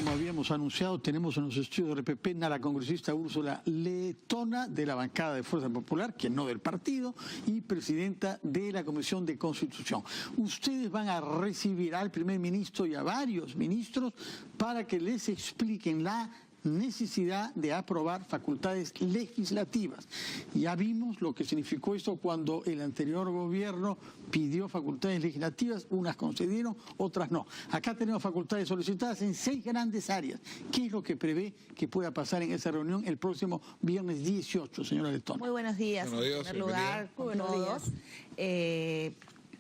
como habíamos anunciado, tenemos en los estudios de RPP a la congresista Úrsula Letona, de la bancada de Fuerza Popular, que no del partido, y presidenta de la Comisión de Constitución. Ustedes van a recibir al primer ministro y a varios ministros para que les expliquen la necesidad de aprobar facultades legislativas. Ya vimos lo que significó esto cuando el anterior gobierno pidió facultades legislativas, unas concedieron, otras no. Acá tenemos facultades solicitadas en 6 grandes áreas. ¿Qué es lo que prevé que pueda pasar en esa reunión el próximo viernes 18, señora Letona? Muy buenos días. Buenos días, en primer lugar, muy buenos días.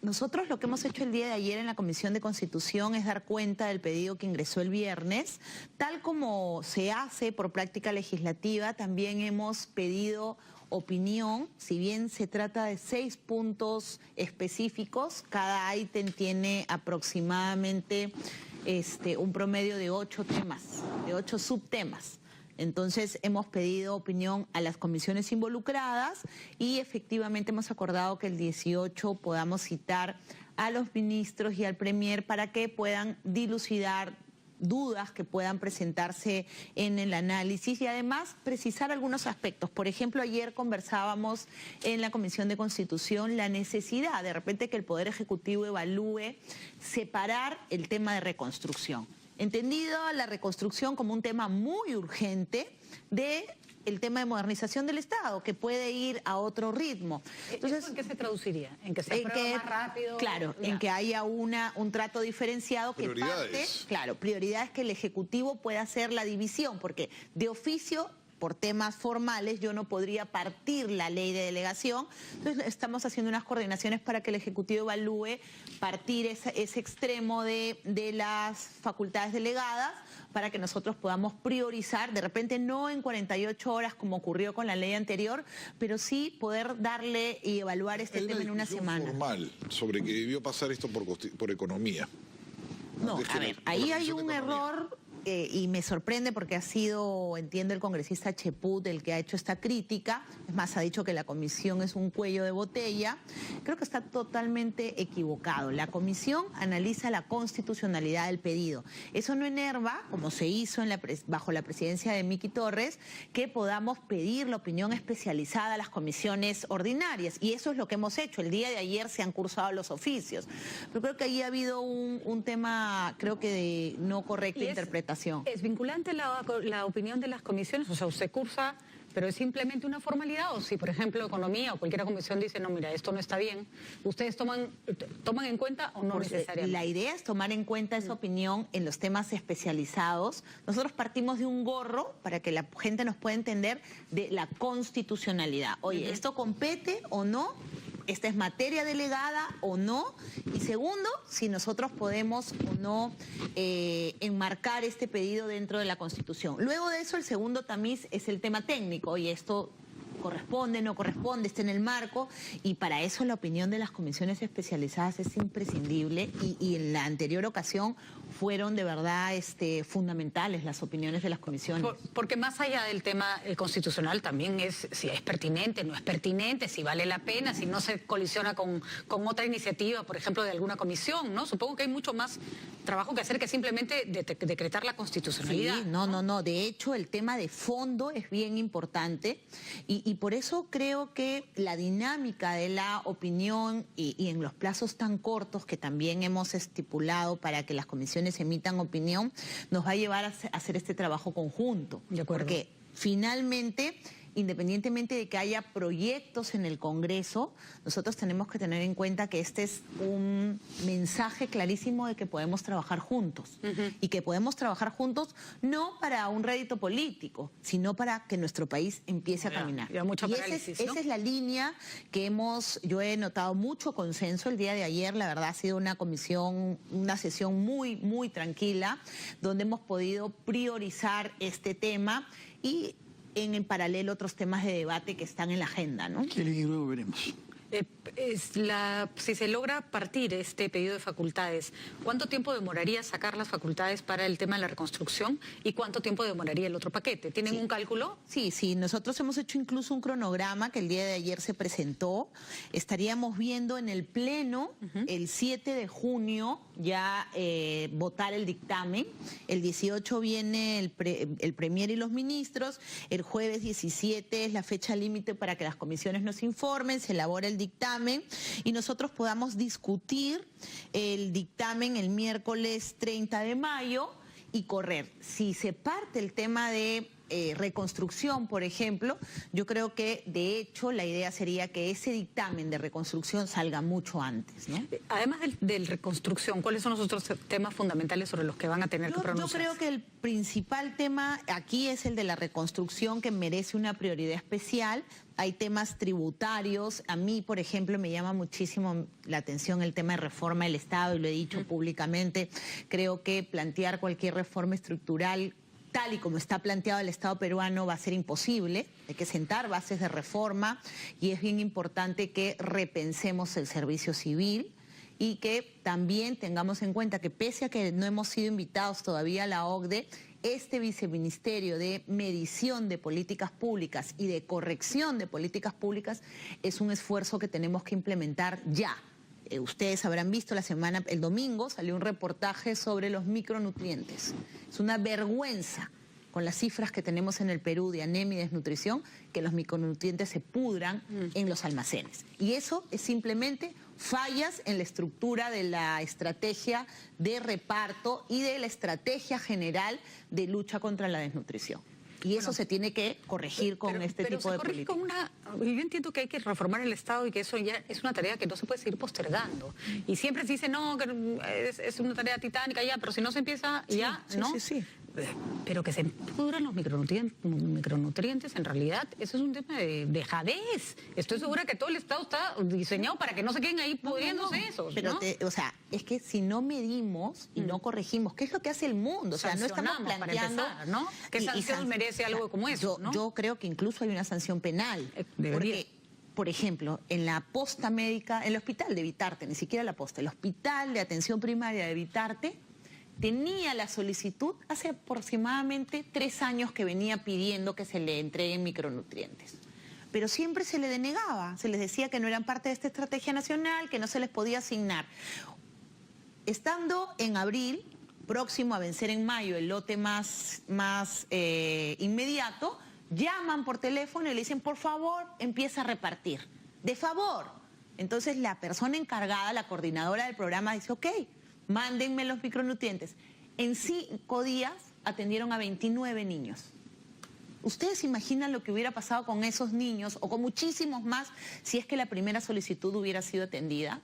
Nosotros lo que hemos hecho el día de ayer en la Comisión de Constitución es dar cuenta del pedido que ingresó el viernes. Tal como se hace por práctica legislativa, también hemos pedido opinión, si bien se trata de 6 puntos específicos, cada ítem tiene aproximadamente un promedio de 8 temas, de 8 subtemas. Entonces hemos pedido opinión a las comisiones involucradas y efectivamente hemos acordado que el 18 podamos citar a los ministros y al premier para que puedan dilucidar dudas que puedan presentarse en el análisis y además precisar algunos aspectos. Por ejemplo, ayer conversábamos en la Comisión de Constitución la necesidad de repente que el Poder Ejecutivo evalúe separar el tema de reconstrucción. Entendido la reconstrucción como un tema muy urgente del tema de modernización del Estado, que puede ir a otro ritmo. Entonces, ¿eso en qué se traduciría? ¿En que se apruebe más rápido? Claro, en que haya un trato diferenciado que prioridades. Prioridades que el Ejecutivo pueda hacer la división, porque de oficio, por temas formales, yo no podría partir la ley de delegación. Entonces estamos haciendo unas coordinaciones para que el Ejecutivo evalúe partir ese extremo de las facultades delegadas para que nosotros podamos priorizar, de repente no en 48 horas como ocurrió con la ley anterior, pero sí poder darle y evaluar este tema en una semana. Formal sobre que debió pasar esto por economía. No, a ver, ahí hay un error. Y me sorprende porque ha sido, entiendo, el congresista Cheput el que ha hecho esta crítica. Es más, ha dicho que la comisión es un cuello de botella. Creo que está totalmente equivocado. La comisión analiza la constitucionalidad del pedido. Eso no enerva, como se hizo bajo la presidencia de Miki Torres, que podamos pedir la opinión especializada a las comisiones ordinarias. Y eso es lo que hemos hecho. El día de ayer se han cursado los oficios. Pero creo que ahí ha habido un tema, creo que de no correcta interpretación. ¿Es vinculante la opinión de las comisiones? O sea, usted cursa, pero es simplemente una formalidad. O si, por ejemplo, Economía o cualquier comisión dice, no, mira, esto no está bien, ¿ustedes toman en cuenta o no necesariamente? La idea es tomar en cuenta esa opinión en los temas especializados. Nosotros partimos de un gorro para que la gente nos pueda entender de la constitucionalidad. Oye, ¿esto compete o no? ¿Esta es materia delegada o no? Y segundo, si nosotros podemos o no enmarcar este pedido dentro de la Constitución. Luego de eso, el segundo tamiz es el tema técnico. Oye, esto corresponde, no corresponde, está en el marco, y para eso la opinión de las comisiones especializadas es imprescindible, y en la anterior ocasión fueron de verdad fundamentales las opiniones de las comisiones. Porque más allá del tema constitucional también es si es pertinente, no es pertinente, si vale la pena, si no se colisiona con otra iniciativa, por ejemplo, de alguna comisión, ¿no? Supongo que hay mucho más trabajo que hacer que simplemente decretar la constitucionalidad. Sí, no. De hecho, el tema de fondo es bien importante y por eso creo que la dinámica de la opinión y en los plazos tan cortos que también hemos estipulado para que las comisiones emitan opinión, nos va a llevar a hacer este trabajo conjunto. De acuerdo. Porque finalmente, independientemente de que haya proyectos en el Congreso, nosotros tenemos que tener en cuenta que este es un mensaje clarísimo de que podemos trabajar juntos. Y que podemos trabajar juntos no para un rédito político, sino para que nuestro país empiece a caminar. Esa es la línea que yo he notado mucho consenso el día de ayer. La verdad ha sido una sesión muy, muy tranquila, donde hemos podido priorizar este tema y en paralelo otros temas de debate que están en la agenda, ¿no? Que luego veremos. Si se logra partir este pedido de facultades, ¿cuánto tiempo demoraría sacar las facultades para el tema de la reconstrucción y cuánto tiempo demoraría el otro paquete? ¿Tienen un cálculo? Sí, nosotros hemos hecho incluso un cronograma que el día de ayer se presentó. Estaríamos viendo en el Pleno el 7 de junio ya votar el dictamen. El 18 viene el Premier y los ministros. El jueves 17 es la fecha límite para que las comisiones nos informen, se elabora el dictamen y nosotros podamos discutir el dictamen el miércoles 30 de mayo y correr. Si se parte el tema de reconstrucción, por ejemplo, yo creo que de hecho la idea sería que ese dictamen de reconstrucción salga mucho antes, ¿no? Además del reconstrucción, ¿cuáles son los otros temas fundamentales sobre los que van a tener que pronunciarse? Yo creo que el principal tema aquí es el de la reconstrucción, que merece una prioridad especial. Hay temas tributarios. A mí, por ejemplo, me llama muchísimo la atención el tema de reforma del Estado, y lo he dicho públicamente. Creo que plantear cualquier reforma estructural tal y como está planteado el Estado peruano va a ser imposible. Hay que sentar bases de reforma y es bien importante que repensemos el servicio civil y que también tengamos en cuenta que pese a que no hemos sido invitados todavía a la OCDE, este viceministerio de medición de políticas públicas y de corrección de políticas públicas es un esfuerzo que tenemos que implementar ya. Ustedes habrán visto el domingo salió un reportaje sobre los micronutrientes. Es una vergüenza con las cifras que tenemos en el Perú de anemia y desnutrición, que los micronutrientes se pudran en los almacenes. Y eso es simplemente fallas en la estructura de la estrategia de reparto y de la estrategia general de lucha contra la desnutrición. Y eso se tiene que corregir con este tipo de políticas. Yo entiendo que hay que reformar el Estado y que eso ya es una tarea que no se puede seguir postergando. Y siempre se dice, no, que es una tarea titánica ya, pero si no se empieza ya, ¿no? Sí. Pero que se pudran los micronutrientes, en realidad, eso es un tema de dejadez. Estoy segura que todo el Estado está diseñado para que no se queden ahí pudriéndose esos, pero ¿no? o sea, es que si no medimos y no corregimos, ¿qué es lo que hace el mundo? O sea, no estamos planteando... Para empezar, ¿no? ¿Qué sanción merece algo como eso? Yo creo que incluso hay una sanción penal. Debería. Porque, por ejemplo, en la posta médica, en el hospital de Vitarte, ni siquiera la posta, el hospital de atención primaria de Vitarte tenía la solicitud hace aproximadamente 3 años que venía pidiendo que se le entreguen micronutrientes. Pero siempre se le denegaba, se les decía que no eran parte de esta estrategia nacional, que no se les podía asignar. Estando en abril, próximo a vencer en mayo el lote más inmediato, llaman por teléfono y le dicen, por favor, empieza a repartir. De favor. Entonces la persona encargada, la coordinadora del programa, dice, ok, mándenme los micronutrientes. En 5 días atendieron a 29 niños. ¿Ustedes se imaginan lo que hubiera pasado con esos niños o con muchísimos más si es que la primera solicitud hubiera sido atendida?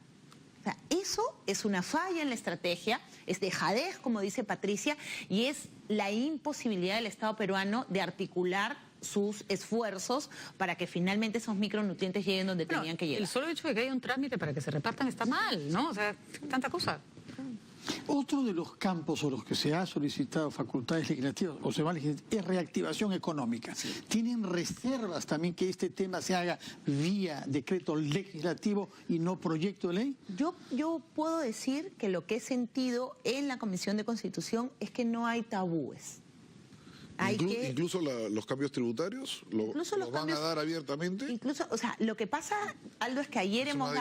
O sea, eso es una falla en la estrategia, es dejadez, como dice Patricia, y es la imposibilidad del Estado peruano de articular sus esfuerzos para que finalmente esos micronutrientes lleguen donde tenían que llegar. El solo hecho de que haya un trámite para que se repartan está mal, ¿no? O sea, tanta cosa. Otro de los campos sobre los que se ha solicitado facultades legislativas o se va a legislar es reactivación económica. Sí. ¿Tienen reservas también que este tema se haga vía decreto legislativo y no proyecto de ley? Yo puedo decir que lo que he sentido en la Comisión de Constitución es que no hay tabúes. Incluso los cambios tributarios los van a dar abiertamente. Incluso, o sea, lo que pasa, Aldo, es que ayer hemos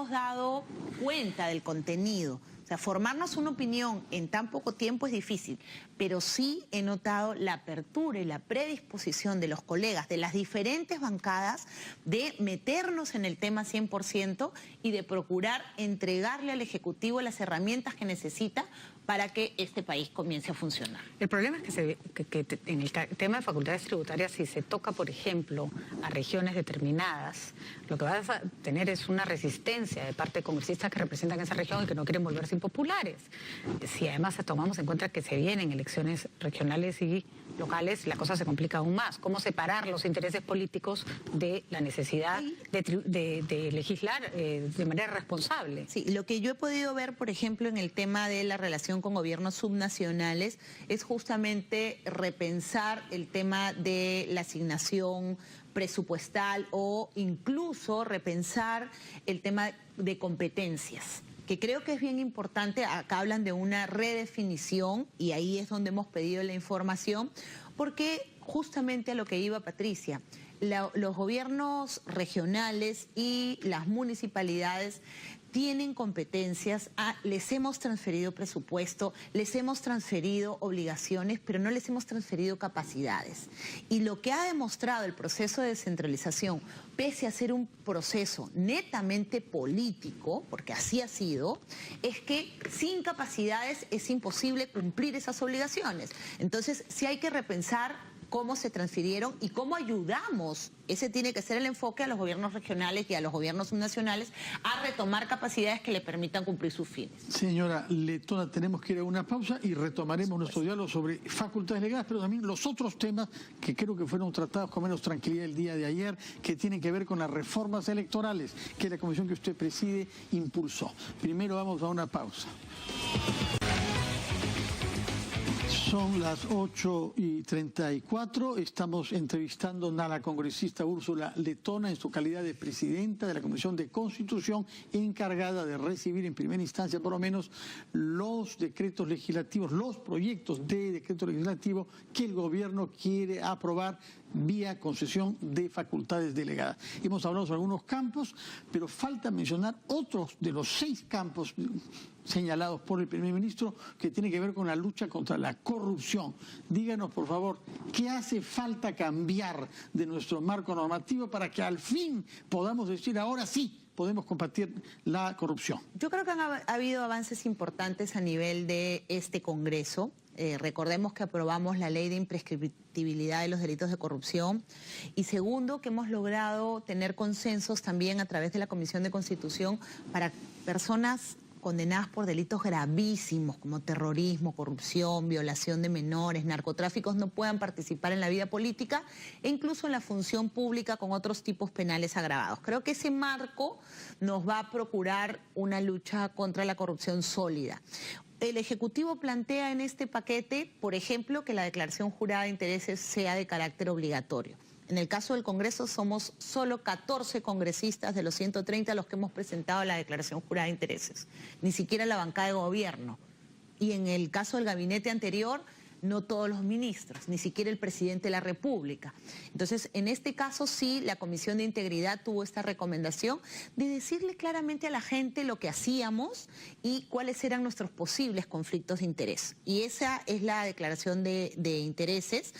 dado cuenta del contenido. O sea, formarnos una opinión en tan poco tiempo es difícil, pero sí he notado la apertura y la predisposición de los colegas de las diferentes bancadas de meternos en el tema 100% y de procurar entregarle al Ejecutivo las herramientas que necesita para que este país comience a funcionar. El problema es que en el tema de facultades tributarias, si se toca, por ejemplo, a regiones determinadas, lo que vas a tener es una resistencia de parte de congresistas que representan esa región y que no quieren volverse impopulares. Si además tomamos en cuenta que se vienen elecciones regionales y locales, la cosa se complica aún más. ¿Cómo separar los intereses políticos de la necesidad de legislar de manera responsable? Sí, lo que yo he podido ver, por ejemplo, en el tema de la relación con gobiernos subnacionales es justamente repensar el tema de la asignación presupuestal o incluso repensar el tema de competencias, que creo que es bien importante. Acá hablan de una redefinición y ahí es donde hemos pedido la información, porque justamente a lo que iba Patricia, los gobiernos regionales y las municipalidades tienen competencias, les hemos transferido presupuesto, les hemos transferido obligaciones, pero no les hemos transferido capacidades. Y lo que ha demostrado el proceso de descentralización, pese a ser un proceso netamente político, porque así ha sido, es que sin capacidades es imposible cumplir esas obligaciones. Entonces, sí hay que repensar cómo se transfirieron y cómo ayudamos. Ese tiene que ser el enfoque a los gobiernos regionales y a los gobiernos nacionales a retomar capacidades que le permitan cumplir sus fines. Señora Letona, tenemos que ir a una pausa y retomaremos nuestro diálogo sobre facultades legales, pero también los otros temas que creo que fueron tratados con menos tranquilidad el día de ayer, que tienen que ver con las reformas electorales que la comisión que usted preside impulsó. Primero vamos a una pausa. Son las 8:34, estamos entrevistando a la congresista Úrsula Letona en su calidad de presidenta de la Comisión de Constitución, encargada de recibir en primera instancia por lo menos los decretos legislativos, los proyectos de decreto legislativo que el gobierno quiere aprobar vía concesión de facultades delegadas. Hemos hablado sobre algunos campos, pero falta mencionar otros de los 6 campos señalados por el primer ministro que tiene que ver con la lucha contra la corrupción. Díganos, por favor, ¿qué hace falta cambiar de nuestro marco normativo para que al fin podamos decir ahora sí podemos combatir la corrupción? Yo creo que ha habido avances importantes a nivel de este Congreso. Recordemos que aprobamos la ley de imprescriptibilidad de los delitos de corrupción y segundo, que hemos logrado tener consensos también a través de la Comisión de Constitución para personas condenadas por delitos gravísimos como terrorismo, corrupción, violación de menores, narcotráficos, no puedan participar en la vida política e incluso en la función pública con otros tipos penales agravados. Creo que ese marco nos va a procurar una lucha contra la corrupción sólida. El Ejecutivo plantea en este paquete, por ejemplo, que la declaración jurada de intereses sea de carácter obligatorio. En el caso del Congreso somos solo 14 congresistas de los 130 los que hemos presentado la declaración jurada de intereses, ni siquiera la bancada de gobierno. Y en el caso del gabinete anterior, no todos los ministros, ni siquiera el presidente de la República. Entonces, en este caso sí, la Comisión de Integridad tuvo esta recomendación de decirle claramente a la gente lo que hacíamos y cuáles eran nuestros posibles conflictos de interés. Y esa es la declaración de intereses.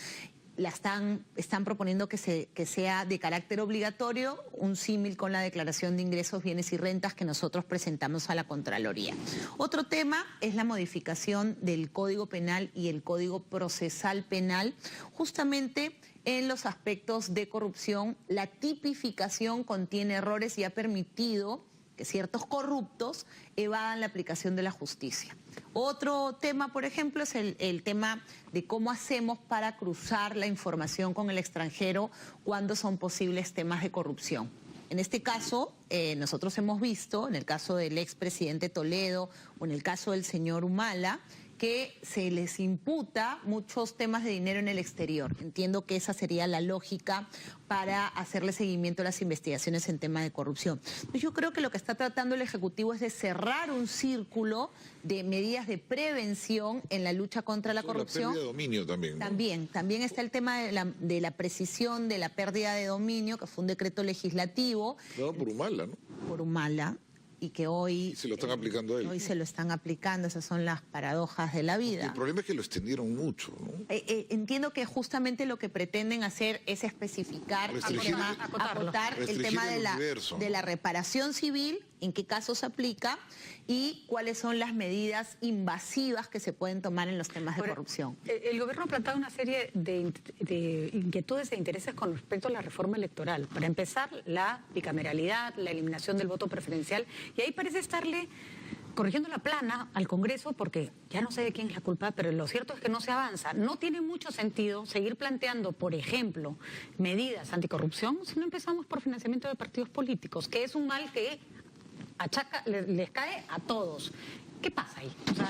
Están proponiendo que sea de carácter obligatorio, un símil con la declaración de ingresos, bienes y rentas que nosotros presentamos a la Contraloría. Otro tema es la modificación del Código Penal y el Código Procesal Penal, justamente en los aspectos de corrupción. La tipificación contiene errores y ha permitido que ciertos corruptos evadan la aplicación de la justicia. Otro tema, por ejemplo, es el tema de cómo hacemos para cruzar la información con el extranjero cuando son posibles temas de corrupción. En este caso, nosotros hemos visto, en el caso del expresidente Toledo o en el caso del señor Humala, que se les imputa muchos temas de dinero en el exterior. Entiendo que esa sería la lógica para hacerle seguimiento a las investigaciones en tema de corrupción. Yo creo que lo que está tratando el Ejecutivo es de cerrar un círculo de medidas de prevención en la lucha contra la corrupción. La pérdida de dominio también, ¿no? También está el tema de la precisión de la pérdida de dominio, que fue un decreto legislativo. No, por Humala, ¿no? Por Humala. Y que hoy se lo están aplicando a él. Hoy se lo están aplicando, esas son las paradojas de la vida. El problema es que lo extendieron mucho, ¿no? Entiendo que justamente lo que pretenden hacer es especificar, acotar el tema de la reparación civil, en qué casos se aplica y cuáles son las medidas invasivas que se pueden tomar en los temas de corrupción. El gobierno ha planteado una serie de inquietudes e intereses con respecto a la reforma electoral. Para empezar, la bicameralidad, la eliminación del voto preferencial, y ahí parece estarle corrigiendo la plana al Congreso, porque ya no sé de quién es la culpa, pero lo cierto es que no se avanza. No tiene mucho sentido seguir planteando, por ejemplo, medidas anticorrupción si no empezamos por financiamiento de partidos políticos, que es un mal que les cae a todos. ¿Qué pasa ahí? O sea,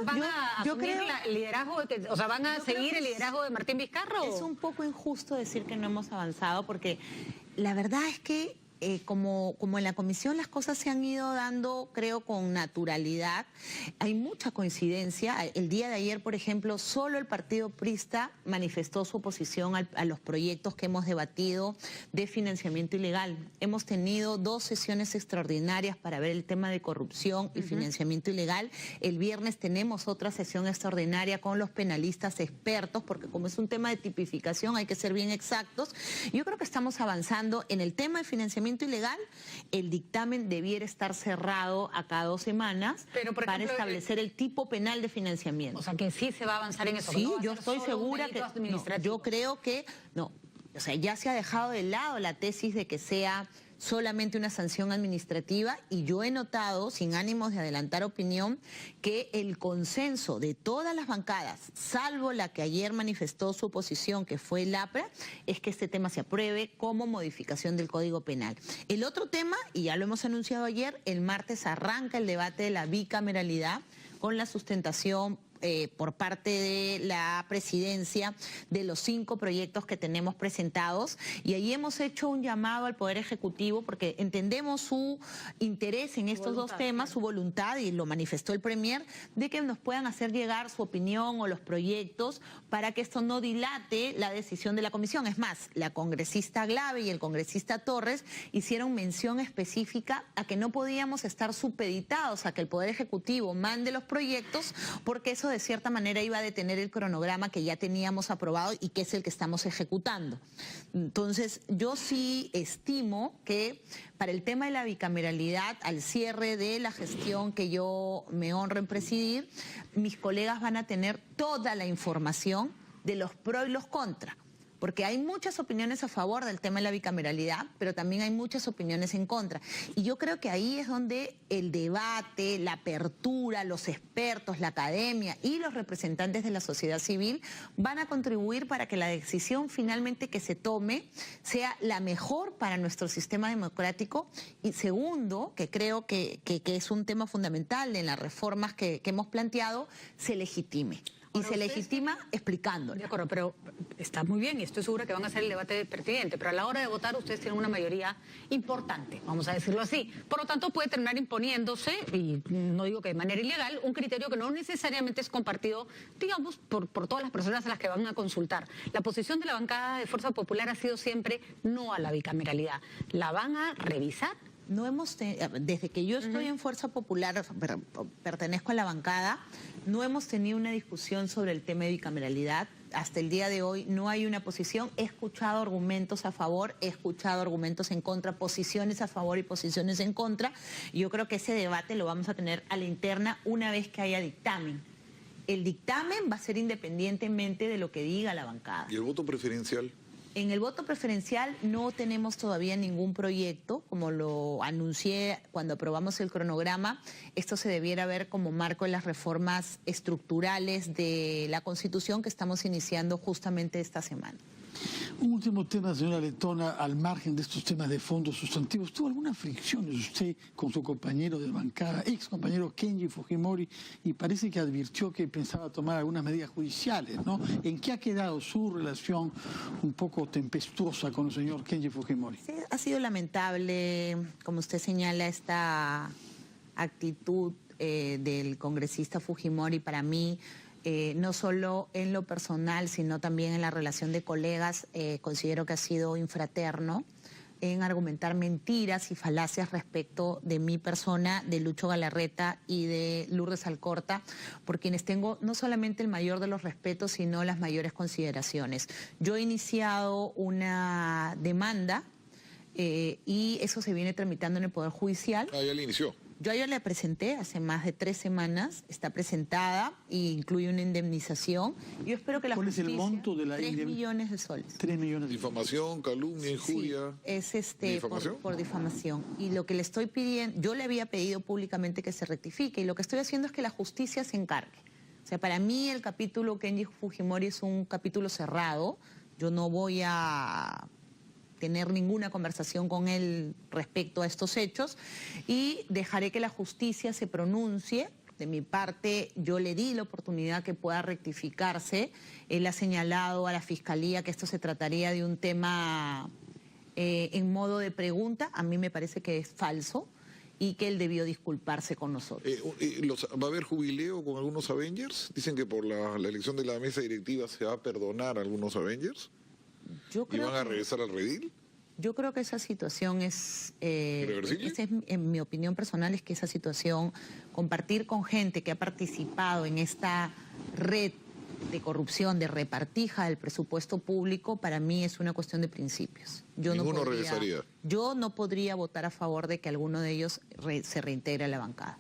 ¿van a asumir el liderazgo, o sea, van a seguir el liderazgo de Martín Vizcarra? Es un poco injusto decir que no hemos avanzado, porque la verdad es que como en la comisión las cosas se han ido dando, creo, con naturalidad. Hay mucha coincidencia. El día de ayer, por ejemplo, solo el partido PRIsta manifestó su oposición a los proyectos que hemos debatido de financiamiento ilegal. Hemos tenido 2 sesiones extraordinarias para ver el tema de corrupción y financiamiento ilegal. El viernes tenemos otra sesión extraordinaria con los penalistas expertos, porque como es un tema de tipificación hay que ser bien exactos. Yo creo que estamos avanzando en el tema de financiamiento ilegal. El dictamen debiera estar cerrado a cada 2 semanas para establecer el tipo penal de financiamiento. O sea, que sí se va a avanzar en eso. Sí, ¿no? yo estoy segura que no, yo creo que no. O sea, ya se ha dejado de lado la tesis de que sea solamente una sanción administrativa, y yo he notado, sin ánimos de adelantar opinión, que el consenso de todas las bancadas, salvo la que ayer manifestó su oposición, que fue el APRA, es que este tema se apruebe como modificación del Código Penal. El otro tema, y ya lo hemos anunciado ayer, el martes arranca el debate de la bicameralidad con la sustentación por parte de la presidencia de los 5 proyectos que tenemos presentados, y ahí hemos hecho un llamado al Poder Ejecutivo porque entendemos su interés en estos 2 temas, su voluntad, y lo manifestó el Premier, de que nos puedan hacer llegar su opinión o los proyectos para que esto no dilate la decisión de la comisión. Es más, la congresista Glave y el congresista Torres hicieron mención específica a que no podíamos estar supeditados a que el Poder Ejecutivo mande los proyectos, porque eso de cierta manera iba a detener el cronograma que ya teníamos aprobado y que es el que estamos ejecutando. Entonces, yo sí estimo que para el tema de la bicameralidad, al cierre de la gestión que yo me honro en presidir, mis colegas van a tener toda la información de los pros y los contras. Porque hay muchas opiniones a favor del tema de la bicameralidad, pero también hay muchas opiniones en contra. Y yo creo que ahí es donde el debate, la apertura, los expertos, la academia y los representantes de la sociedad civil van a contribuir para que la decisión finalmente que se tome sea la mejor para nuestro sistema democrático. Y segundo, que creo que es un tema fundamental en las reformas que hemos planteado, se legitime. Y se legitima explicándolo. De acuerdo, pero está muy bien y estoy segura que van a hacer el debate pertinente, pero a la hora de votar ustedes tienen una mayoría importante, vamos a decirlo así. Por lo tanto, puede terminar imponiéndose, y no digo que de manera ilegal, un criterio que no necesariamente es compartido, digamos, por todas las personas a las que van a consultar. La posición de la bancada de Fuerza Popular ha sido siempre no a la bicameralidad. ¿La van a revisar? No hemos desde que yo estoy en Fuerza Popular, pertenezco a la bancada, no hemos tenido una discusión sobre el tema de bicameralidad. Hasta el día de hoy no hay una posición. He escuchado argumentos a favor, he escuchado argumentos en contra, posiciones a favor y posiciones en contra. Y yo creo que ese debate lo vamos a tener a la interna una vez que haya dictamen. El dictamen va a ser independientemente de lo que diga la bancada. ¿Y el voto preferencial? En el voto preferencial no tenemos todavía ningún proyecto, como lo anuncié cuando aprobamos el cronograma. Esto se debiera ver como marco de las reformas estructurales de la Constitución que estamos iniciando justamente esta semana. Un último tema, señora Letona, al margen de estos temas de fondos sustantivos. ¿Tuvo alguna fricción usted con su compañero de bancada, ex compañero Kenji Fujimori, y parece que advirtió que pensaba tomar algunas medidas judiciales, ¿no? ¿En qué ha quedado su relación un poco tempestuosa con el señor Kenji Fujimori? Sí, ha sido lamentable, como usted señala, esta actitud del congresista Fujimori. Para mí, no solo en lo personal, sino también en la relación de colegas, considero que ha sido infraterno en argumentar mentiras y falacias respecto de mi persona, de Lucho Galarreta y de Lourdes Alcorta, por quienes tengo no solamente el mayor de los respetos, sino las mayores consideraciones. Yo he iniciado una demanda y eso se viene tramitando en el Poder Judicial. Ah, ya le inició. Yo ayer la presenté hace más de 3 semanas, está presentada e incluye una indemnización. Yo espero que la justicia... ¿Cuál es el monto de la 3 millones de soles. 3 millones de soles. Difamación, calumnia, injuria. Sí, es ¿Difamación? por difamación. Y lo que le estoy pidiendo, yo le había pedido públicamente que se rectifique, y lo que estoy haciendo es que la justicia se encargue. O sea, para mí el capítulo Kenji Fujimori es un capítulo cerrado. Yo no voy a tener ninguna conversación con él respecto a estos hechos, y dejaré que la justicia se pronuncie De mi parte, yo le di la oportunidad que pueda rectificarse. Él ha señalado a la Fiscalía que esto se trataría de un tema en modo de pregunta. A mí me parece que es falso y que él debió disculparse con nosotros. ¿Va a haber jubileo con algunos Avengers? Dicen que por la elección de la mesa directiva se va a perdonar a algunos Avengers. ¿Y van a regresar al redil? Yo creo que esa situación es, ¿irreversible? En mi opinión personal, es que esa situación, compartir con gente que ha participado en esta red de corrupción, de repartija del presupuesto público, para mí es una cuestión de principios. ¿Ninguno regresaría? Yo no podría votar a favor de que alguno de ellos se reintegre a la bancada.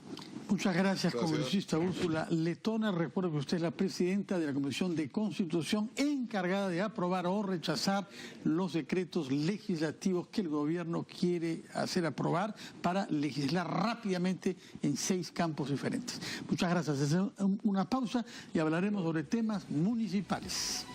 Muchas gracias, congresista Úrsula Letona. Recuerdo que usted es la presidenta de la Comisión de Constitución encargada de aprobar o rechazar los decretos legislativos que el gobierno quiere hacer aprobar para legislar rápidamente en 6 campos diferentes. Muchas gracias. Hacemos una pausa y hablaremos sobre temas municipales.